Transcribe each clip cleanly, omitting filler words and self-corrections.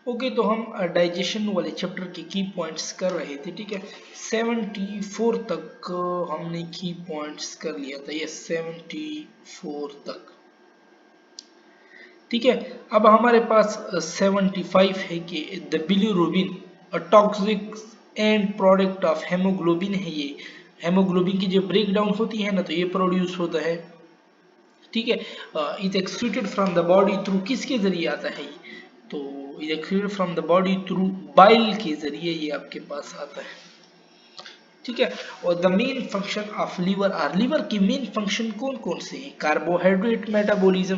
Okay, तो हम digestion वाले चैप्टर के की पॉइंट्स कर रहे थे, ठीक है। 74 तक हमने की पॉइंट्स कर लिया था, ये 74 तक, ठीक है। अब हमारे पास 75 है कि the bilirubin a toxic and product of haemoglobin है। ये हेमोग्लोबिन की जो ब्रेक डाउन होती है ना, तो ये प्रोड्यूस होता है, ठीक है। Is excreted from the body through, किसके जरिए आता है ये, तो is excreted from the body through bile के जरिए ये आपके पास आता है, ठीक है। और the main function of liver are, liver की मेन फंक्शन कौन कौन से हैं, कार्बोहाइड्रेट मेटाबॉलिज्म,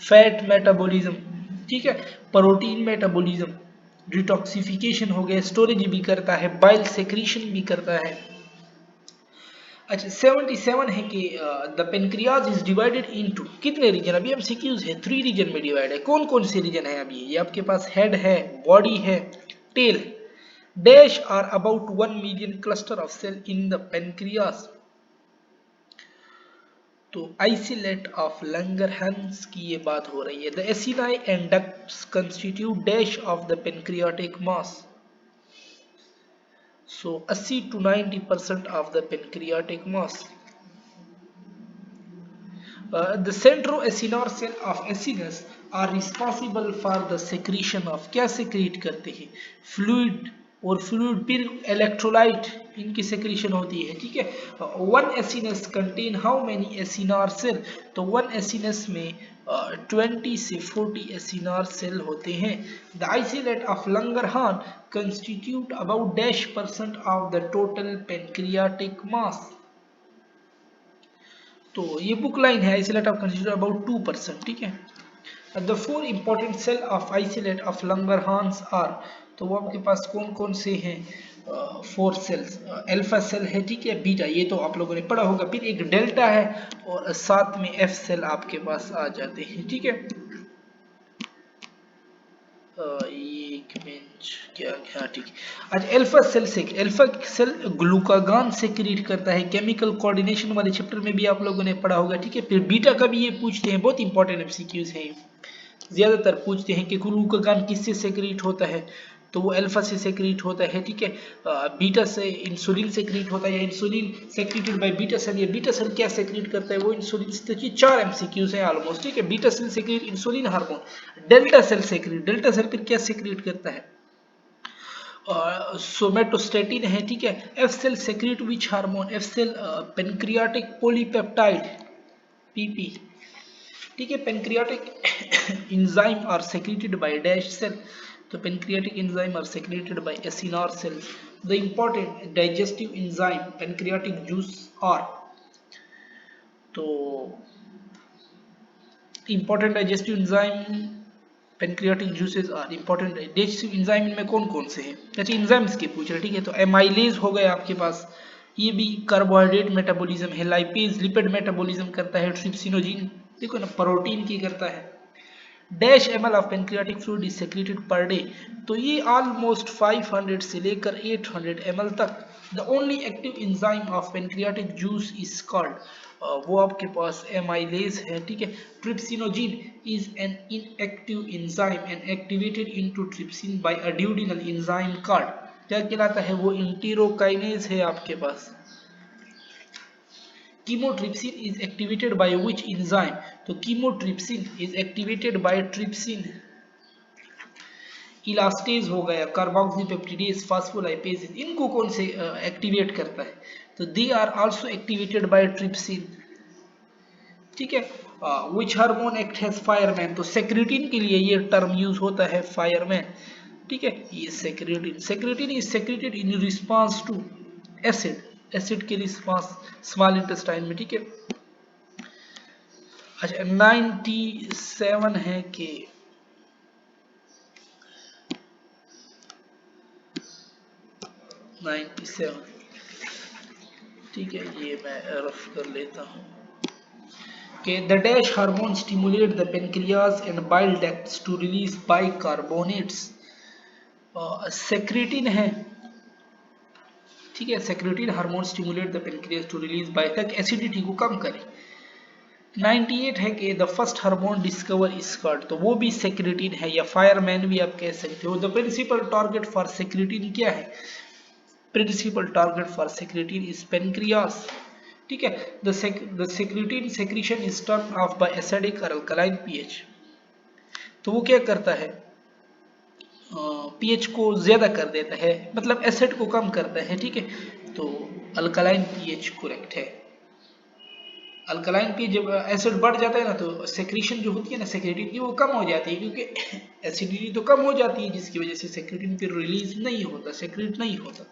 फैट मेटाबॉलिज्म, ठीक है, प्रोटीन मेटाबॉलिज्म, डिटॉक्सिफिकेशन हो गया, स्टोरेज भी करता है, बाइल सेक्रीशन भी करता है। अच्छा, 77 है कि the pancreas is divided into कितने रीजन, अभी हम सीक्यूज है 3 रीजन में डिवाइड है। कौन कौन से रीजन है अभी, ये आपके पास हेड है, बॉडी है, टेल है। Dash are about 1 million cluster of cell in the pancreas. तो आइसोलेट ऑफ लंगरहंस की ये बात हो रही है। The acini and ducts constitute dash of the pancreatic mass. So 80 to 90% of the pancreatic mass. The centroacinar cell of acinus are responsible for the secretion of, क्या secrete करते हैं, fluid, और fluid फिर electrolyte, इनकी secretion होती है, ठीक है। One acinus contain how many acinar cell, तो one acinus में 20 से 40 acinar cell होते हैं। The isolate of Langerhans constitute about -% of the total pancreatic mass। तो ये बुक लाइन है, आइसोलेट ऑफ कंस्टिट्यूट अबाउट 2%, ठीक है। The 4 important cell of islets of Langerhans are, तो वो आपके पास कौन कौन से हैं, 4 सेल्स, अल्फा सेल है, ठीक है, बीटा ये तो आप लोगों ने पढ़ा होगा, फिर एक डेल्टा है, और साथ में एफ सेल आपके पास आ जाते हैं, ठीक है। एक मिनट, क्या क्या, ठीक है। आज अल्फा सेल ग्लूकागान सेक्रेट करता है, केमिकल कोऑर्डिनेशन वाले चैप्टर में भी आप लोगों ने पढ़ा होगा, ठीक है। फिर बीटा का भी ये पूछते हैं, बहुत इंपॉर्टेंट एमसीक्यूज हैं, ज्यादातर पूछते हैं कि ग्लूकागान किससे सेक्रेट होता है, तो वो अल्फा से सेक्रेट होता है, ठीक है। बीटा से इंसुलिन सेक्रेट होता है, या insulin secreted by beta cell, या बीटा सेल क्या सेक्रेट करता है, वो इंसुलिन। देखिए 4 एमसीक्यूज हैं ऑलमोस्ट, ठीक है। Beta cell secrete insulin hormone, delta cell secrete, delta cell फिर क्या सेक्रेट करता है, सोमेटोस्टेटिन है, ठीक है। F cell secrete which hormone, F cell pancreatic polypeptide, PP, ठीक है। Pancreatic enzyme are secreted by dash cell, तो pancreatic enzyme are secreted by acinar cells। the important digestive enzyme pancreatic juice are, तो important digestive enzyme pancreatic juices are important digestive enzyme, इनमें कौन कौन से हैं, अच्छा enzymes के पूछ रहे, ठीक है। तो एमाइलेज हो गया आपके पास, ये भी कार्बोहाइड्रेट मेटाबॉलिज्म है, लाइपेज लिपिड मेटाबॉलिज्म करता है, ट्रिप्सिनोजिन देखो ना प्रोटीन की करता है। Dash M L of pancreatic fluid is secreted per day, तो ये ऑलमोस्ट 500 से लेकर 800 ml तक। The only active enzyme of pancreatic juice is called, वो आपके पास एमाइलेज है, ठीक है। Trypsinogen is an inactive enzyme and activated into trypsin by a duodenal enzyme called, क्या कहलाता है, वो इंटेरोकाइनेज है आपके पास। Chymotrypsin is activated by which enzyme, तो chymotrypsin is activated by trypsin। Elastase हो गया, कार्बोक्सीपेप्टिडेज, फास्फोलाइपेज, इनको कौन से एक्टिवेट करता है, तो they are also activated by trypsin, ठीक है। Which hormone act has fireman, तो सेक्रेटिन के लिए ये टर्म यूज होता है, फायरमैन, ठीक है। ये secretin, secretin is secreted in response to acid, acid के रिस्पांस स्मॉल इंटेस्टाइन में, ठीक है। अच्छा 97 है कि ठीक है, ये मैं रफ कर लेता हूँ कि the dash hormone stimulate the pancreas and bile ducts to release bicarbonates, secretin है, ठीक है। Secretin hormone stimulate the pancreas to release bike, acidity को कम करे, 98 है कि the first hormone discover skirt, तो वो भी सेक्रेटिन है या फायरमैन भी आप कह सकते हो। The principal target for secretin क्या है? Principal target for secretin is pancreas. ठीक है। The secretin secretion is turn off by acidic और अल्कलाइन पीएच। तो वो क्या करता है? पीएच को ज्यादा कर देता है, मतलब एसिड को कम करता है। ठीक है, तो अल्कलाइन पीएच करेक्ट है। अल्कलाइन पीएच जब एसिड बढ़ जाता है ना तो सेक्रीशन जो होती है ना सेक्रेटिन की वो कम हो जाती है, क्योंकि एसिडिटी तो कम हो जाती है जिसकी वजह से सेक्रेटिन फिर रिलीज नहीं होता, सेक्रेट नहीं होता।